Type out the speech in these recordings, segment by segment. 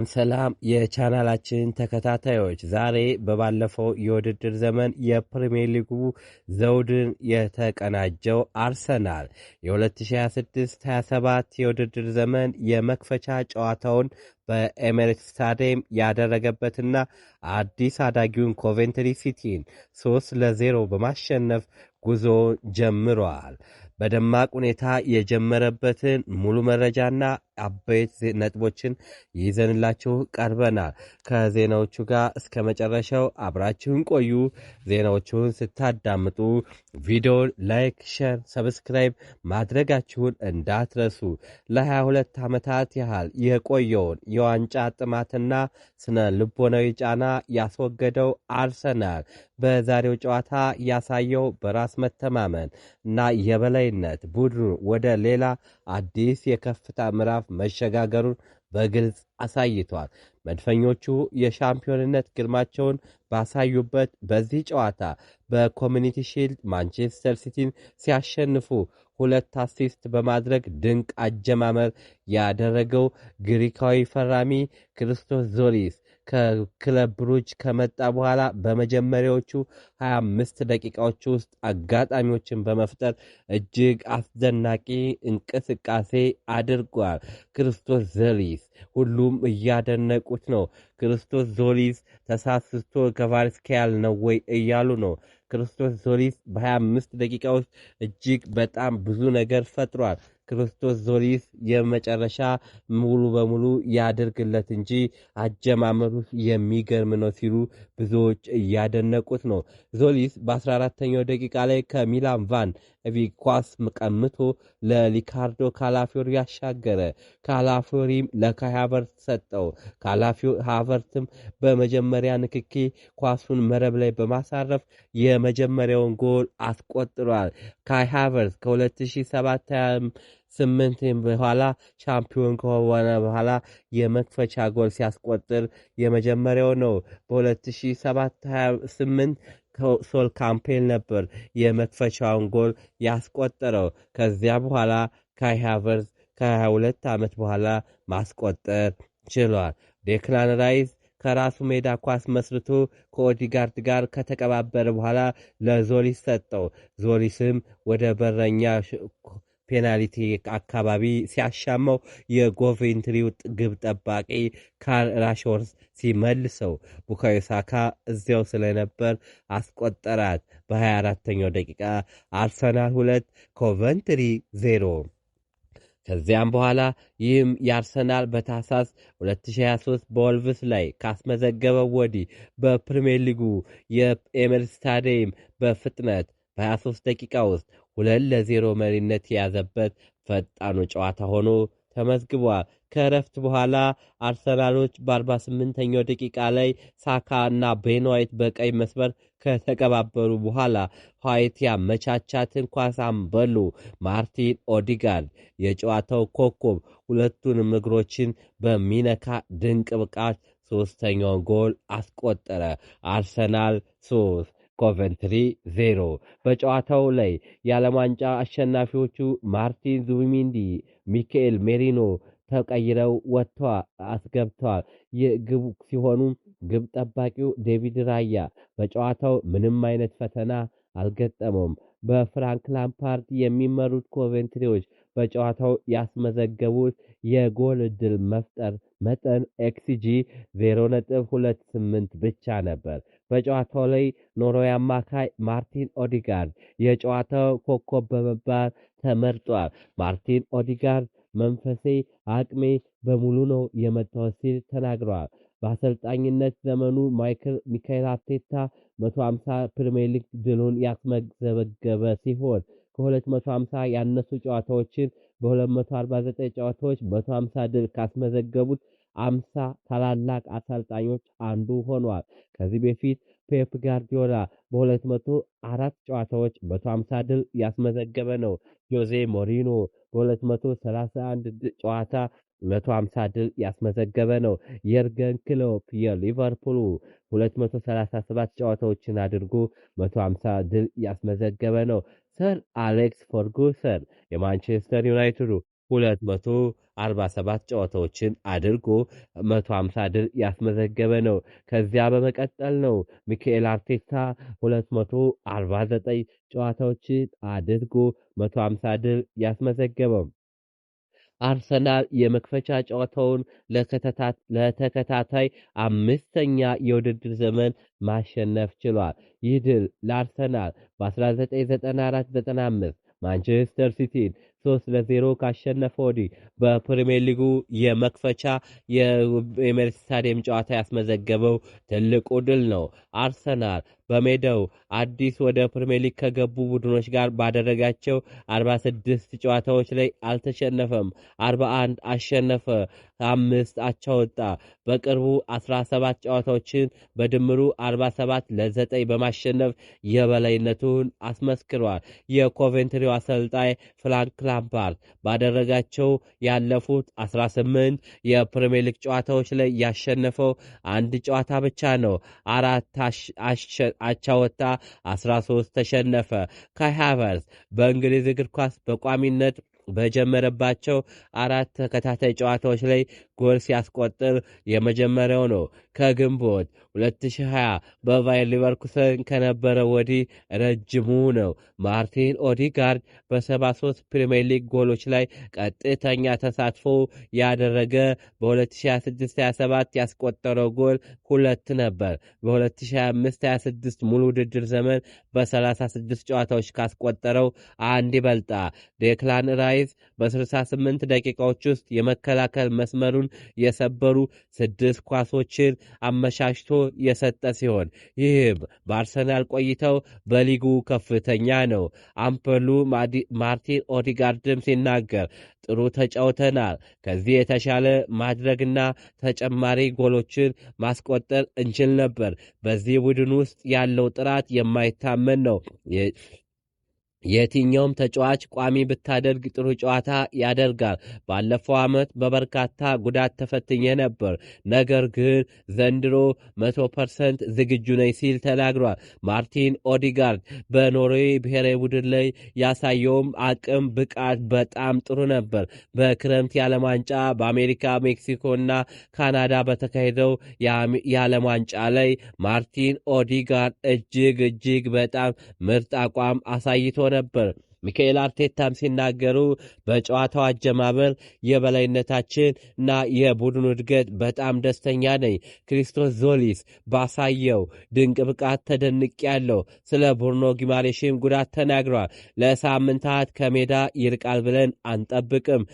ሰላም የቻናላችን ተከታታዮች፣ ዛሬ በባለፈው የውድድር ዘመን የፕሪሚየር ሊጉ ዘውድን የተቀናጀው አርሰናል የ2026/27 የውድድር ዘመን የመክፈቻ ጨዋታውን በኤሜሬትስ ስታዲየም ያደረገበትና አዲስ አዳጊውን ኮቬንትሪ ሲቲን 3-0 በማሸነፍ ጉዞ ጀምሯል። በደማቅ ሁኔታ የጀመረበትን ሙሉ መረጃና አበይት ነጥቦችን ይዘንላችሁ ቀርበናል። ከዜናዎቹ ጋር እስከ መጨረሻው አብራችሁን ቆዩ። ዜናዎቹን ስታዳምጡ ቪዲዮን ላይክ፣ ሼር፣ ሰብስክራይብ ማድረጋችሁን እንዳትረሱ። ለ22 ዓመታት ያህል የቆየውን የዋንጫ ጥማትና ስነ ልቦናዊ ጫና ያስወገደው አርሰናል በዛሬው ጨዋታ ያሳየው በራስ መተማመን እና የበላይነት ቡድኑ ወደ ሌላ አዲስ የከፍታ ምዕራፍ መሸጋገሩን በግልጽ አሳይቷል። መድፈኞቹ የሻምፒዮንነት ግርማቸውን ባሳዩበት በዚህ ጨዋታ በኮሚኒቲ ሺልድ ማንቸስተር ሲቲን ሲያሸንፉ 2 አሲስት በማድረግ ድንቅ አጀማመር ያደረገው ግሪካዊ ፈራሚ ክርስቶስ ዞሊስ ከክለብ ብሩጅ ከመጣ በኋላ በመጀመሪያዎቹ 25 ደቂቃዎች ውስጥ አጋጣሚዎችን በመፍጠር እጅግ አስደናቂ እንቅስቃሴ አድርጓል። ክርስቶስ ዞሊስ ሁሉም እያደነቁት ነው። ክርስቶስ ዞሊስ ተሳስቶ ከቫርስኪያል ነው ወይ እያሉ ነው። ክርስቶስ ዞሊስ በ25 ደቂቃ ውስጥ እጅግ በጣም ብዙ ነገር ፈጥሯል። ክርስቶስ ዞሊስ የመጨረሻ ሙሉ በሙሉ ያደርግለት እንጂ አጀማመሩ የሚገርም ነው ሲሉ ብዙዎች እያደነቁት ነው። ዞሊስ በ14ኛው ደቂቃ ላይ ከሚላን ቫን ኳስ ቀምቶ ለሪካርዶ ካላፊዮሪ ያሻገረ። ካላፊዮሪም ለካይ ሃቨርትዝ ሰጠው። ሃቨርትዝም በመጀመሪያ ንክኪ ኳሱን መረብ ላይ በማሳረፍ የመጀመሪያውን ጎል አስቆጥሯል። ካይ ሃቨርትዝ ከ2007/28 በኋላ ሻምፒዮን ከሆነ በኋላ የመክፈቻ ጎል ሲያስቆጥር የመጀመሪያው ነው። በ2007/28 ሶል ካምፔል ነበር የመክፈቻውን ጎል ያስቆጠረው። ከዚያ በኋላ ካይ ሃቨርትዝ ከ22 ዓመት በኋላ ማስቆጠር ችሏል። ዴክላን ራይስ ከራሱ ሜዳ ኳስ መስርቶ ከኦዲጋርድ ጋር ከተቀባበረ በኋላ ለዞሊስ ሰጠው። ዞሊስም ወደ በረኛ ፔናልቲ አካባቢ ሲያሻመው የኮቬንትሪው ግብ ጠባቂ ካርል ራሽወርዝ ሲመልሰው ቡካዮ ሳካ እዚያው ስለነበር አስቆጠራት። በ24ኛው ደቂቃ አርሰናል 2 ኮቨንትሪ 0። ከዚያም በኋላ ይህም የአርሰናል በታህሳስ 2023 በወልቭስ ላይ ካስመዘገበው ወዲህ በፕሪሚየር ሊጉ የኤሜሬትስ ስታዲየም በፍጥነት በ23 ደቂቃ ውስጥ 2-0 መሪነት የያዘበት ፈጣኑ ጨዋታ ሆኖ ተመዝግቧል። ከረፍት በኋላ አርሰናሎች በ48ኛው ደቂቃ ላይ ሳካ እና ቤን ዋይት በቀይ መስመር ከተቀባበሩ በኋላ ዋይት ያመቻቻትን ኳስ አምበሉ ማርቲን ኦዲጋርድ የጨዋታው ኮከብ ሁለቱንም እግሮችን በሚነካ ድንቅ ብቃት ሶስተኛውን ጎል አስቆጠረ። አርሰናል 3 ኮቨንትሪ 0። በጨዋታው ላይ የዓለም ዋንጫ አሸናፊዎቹ ማርቲን ዙቢሜንዲ፣ ሚካኤል ሜሪኖ ተቀይረው ወጥተዋል አስገብተዋል። የግብ ሲሆኑ ግብ ጠባቂው ዴቪድ ራያ በጨዋታው ምንም አይነት ፈተና አልገጠመውም። በፍራንክ ላምፓርድ የሚመሩት ኮቬንትሪዎች በጨዋታው ያስመዘገቡት የጎል ዕድል መፍጠር መጠን ኤክስጂ 0.28 ብቻ ነበር። በጨዋታው ላይ ኖርዌይ አማካይ ማርቲን ኦዲጋርድ የጨዋታው ኮከብ በመባል ተመርጧል። ማርቲን ኦዲጋርድ መንፈሴ አቅሜ በሙሉ ነው የመጣው ሲል ተናግሯል። በአሰልጣኝነት ዘመኑ ሚካኤል አርቴታ 150 ፕሪሚየር ሊግ ድሉን ያስመዘገበ ሲሆን ከ250 ያነሱ ጨዋታዎችን በ249 ጨዋታዎች 150 ድል ካስመዘገቡት 50 ታላላቅ አሰልጣኞች አንዱ ሆኗል። ከዚህ በፊት ፔፕ ጋርዲዮላ በ204 ጨዋታዎች 150 ድል ያስመዘገበ ነው። ጆዜ ሞሪኖ በ231 ጨዋታ 150 ድል ያስመዘገበ ነው። የርገን ክሎፕ የሊቨርፑሉ 237 ጨዋታዎችን አድርጎ 150 ድል ያስመዘገበ ነው። ሰር አሌክስ ፈርጉሰን የማንቸስተር ዩናይትዱ 247 ጨዋታዎችን አድርጎ 150 ድል ያስመዘገበ ነው። ከዚያ በመቀጠል ነው ሚካኤል አርቴታ 249 ጨዋታዎችን አድርጎ 150 ድል ያስመዘገበው። አርሰናል የመክፈቻ ጨዋታውን ለተከታታይ አምስተኛ የውድድር ዘመን ማሸነፍ ችሏል። ይህ ድል ለአርሰናል በ1994-95 ማንቸስተር ሲቲን 3-0 ካሸነፈ ወዲህ በፕሪሚየር ሊጉ የመክፈቻ የኤሜሬትስ ስታዲየም ጨዋታ ያስመዘገበው ትልቁ ድል ነው። አርሰናል በሜዳው አዲስ ወደ ፕሪሚየር ሊግ ከገቡ ቡድኖች ጋር ባደረጋቸው 46 ጨዋታዎች ላይ አልተሸነፈም። 41 አሸነፈ፣ 5 አቻ ወጣ። በቅርቡ 17 ጨዋታዎችን በድምሩ 47-9 በማሸነፍ የበላይነቱን አስመስክሯል። የኮቬንትሪው አሰልጣኝ ፍራንክ ላምፓርድ ባደረጋቸው ያለፉት 18 የፕሪሚየር ሊግ ጨዋታዎች ላይ ያሸነፈው አንድ ጨዋታ ብቻ ነው። 4 አቻ ወጣ፣ 13 ተሸነፈ። ካይ ሃቨርትዝ በእንግሊዝ እግር ኳስ በቋሚነት በጀመረባቸው 4 ተከታታይ ጨዋታዎች ላይ ጎል ሲያስቆጥር የመጀመሪያው ነው። ከግንቦት 2020 በቫየር ሊቨርኩሰን ከነበረ ወዲህ ረጅሙ ነው። ማርቲን ኦዲጋርድ በ73 ፕሪሚየር ሊግ ጎሎች ላይ ቀጥተኛ ተሳትፎ ያደረገ በ2026-27 ያስቆጠረው ጎል 2 ነበር። በ2025-26 ሙሉ ውድድር ዘመን በ36 ጨዋታዎች ካስቆጠረው አንድ ይበልጣል። ዴክላን ራይስ በ68 ደቂቃዎች ውስጥ የመከላከል መስመሩን የሰበሩ 6 ኳሶችን አመሻሽቶ የሰጠ ሲሆን ይህም በአርሰናል ቆይተው በሊጉ ከፍተኛ ነው። አምበሉ ማርቲን ኦዲጋርድም ሲናገር ጥሩ ተጫውተናል፣ ከዚህ የተሻለ ማድረግና ተጨማሪ ጎሎችን ማስቆጠር እንችል ነበር። በዚህ ቡድን ውስጥ ያለው ጥራት የማይታመን ነው። የትኛውም ተጫዋች ቋሚ ብታደርግ ጥሩ ጨዋታ ያደርጋል። ባለፈው ዓመት በበርካታ ጉዳት ተፈትኜ ነበር፣ ነገር ግን ዘንድሮ 100% ዝግጁ ነኝ ሲል ተናግሯል። ማርቲን ኦዲጋርድ በኖርዌይ ብሔራዊ ቡድን ላይ ያሳየውም አቅም ብቃት በጣም ጥሩ ነበር። በክረምት የዓለም ዋንጫ በአሜሪካ ሜክሲኮና ካናዳ በተካሄደው የዓለም ዋንጫ ላይ ማርቲን ኦዲጋርድ እጅግ በጣም ምርጥ አቋም አሳይቶ ነበር። ሚካኤል አርቴታም ሲናገሩ በጨዋታው አጀማመር የበላይነታችን እና የቡድኑ እድገት በጣም ደስተኛ ነኝ። ክሪስቶስ ዞሊስ ባሳየው ድንቅ ብቃት ተደንቅ ያለው ስለ ብሩኖ ጊማሬሽም ጉዳት ተናግሯል። ለሳምንታት ከሜዳ ይርቃል ብለን አንጠብቅም።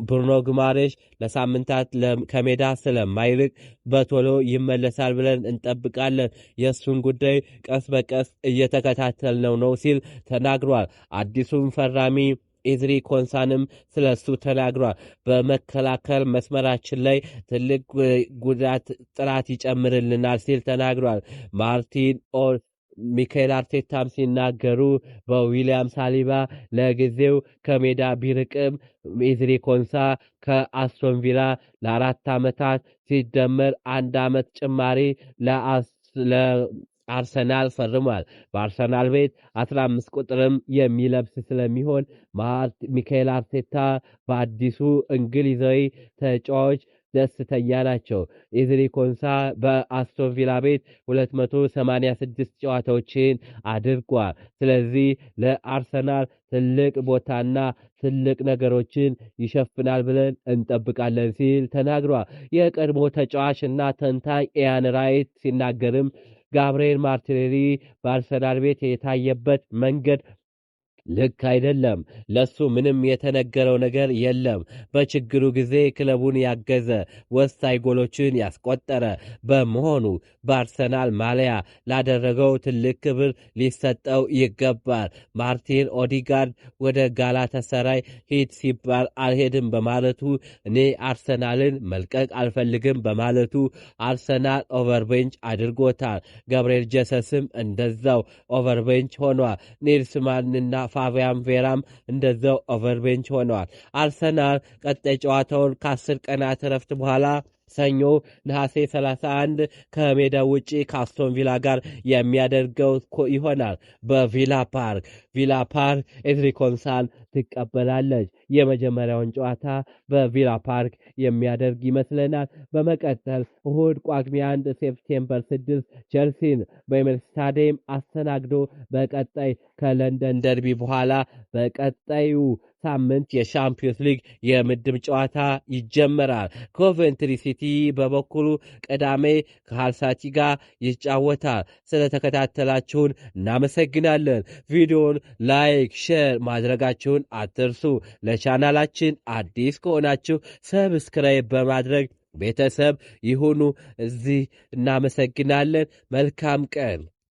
ብሩኖ ጊማሬሽ ለሳምንታት ከሜዳ ስለማይርቅ በቶሎ ይመለሳል ብለን እንጠብቃለን። የእሱን ጉዳይ ቀስ በቀስ እየተከታተልነው ነው ሲል ተናግሯል። አዲሱን ፈራሚ ኤዝሪ ኮንሳንም ስለሱ ተናግሯል። በመከላከል መስመራችን ላይ ትልቅ ጉዳት ጥራት ይጨምርልናል ሲል ተናግሯል። ሚካኤል አርቴታም ሲናገሩ በዊሊያም ሳሊባ ለጊዜው ከሜዳ ቢርቅም ኤዝሪ ኮንሳ ከአስቶን ቪላ ለ4 ዓመታት ሲደመር 1 ዓመት ጭማሪ አርሰናል ፈርሟል። በአርሰናል ቤት 15 ቁጥርም የሚለብስ ስለሚሆን ሚካኤል አርቴታ በአዲሱ እንግሊዛዊ ተጫዋች ደስተኛ ናቸው። ኤዝሪ ኮንሳ በአስቶን ቪላ ቤት 286 ጨዋታዎችን አድርጓል። ስለዚህ ለአርሰናል ትልቅ ቦታና ትልቅ ነገሮችን ይሸፍናል ብለን እንጠብቃለን ሲል ተናግሯል። የቀድሞ ተጫዋችና ተንታኝ ኢያን ራይት ሲናገርም ጋብርኤል ማርቲኔሊ በአርሰናል ቤት የታየበት መንገድ ልክ አይደለም። ለሱ ምንም የተነገረው ነገር የለም። በችግሩ ጊዜ ክለቡን ያገዘ ወሳኝ ጎሎችን ያስቆጠረ በመሆኑ በአርሰናል ማሊያ ላደረገው ትልቅ ክብር ሊሰጠው ይገባል። ማርቲን ኦዲጋርድ ወደ ጋላታሳራይ ሂድ ሲባል አልሄድም በማለቱ እኔ አርሰናልን መልቀቅ አልፈልግም በማለቱ አርሰናል ኦቨርቤንች አድርጎታል። ገብርኤል ጀሰስም እንደዛው ኦቨርቤንች ሆኗል። ኔልስማንና ፋቢያን ቬራም እንደዛው ኦቨርቤንች ሆነዋል። አርሰናል ቀጣይ ጨዋታውን ከ10 ቀናት ረፍት በኋላ ሰኞ ነሐሴ 31 ከሜዳው ውጪ ከአስቶን ቪላ ጋር የሚያደርገው ይሆናል። በቪላ ፓርክ ኤድሪኮንሳን ትቀበላለች። የመጀመሪያውን ጨዋታ በቪላ ፓርክ የሚያደርግ ይመስለናል። በመቀጠል እሁድ ጳጉሜ 1 ሴፕቴምበር 6 ቸልሲን በኤምሬትስ ስታዲየም አስተናግዶ በቀጣይ ከለንደን ደርቢ በኋላ በቀጣዩ ሳምንት የሻምፒዮንስ ሊግ የምድብ ጨዋታ ይጀመራል። ኮቨንትሪ ሲቲ በበኩሉ ቅዳሜ ከሃል ሲቲ ጋር ይጫወታል። ስለተከታተላችሁን እናመሰግናለን። ቪዲዮን ላይክ፣ ሼር ማድረጋችሁን አትርሱ። ለቻናላችን አዲስ ከሆናችሁ ሰብስክራይብ በማድረግ ቤተሰብ ይሁኑ። እዚህ እናመሰግናለን። መልካም ቀን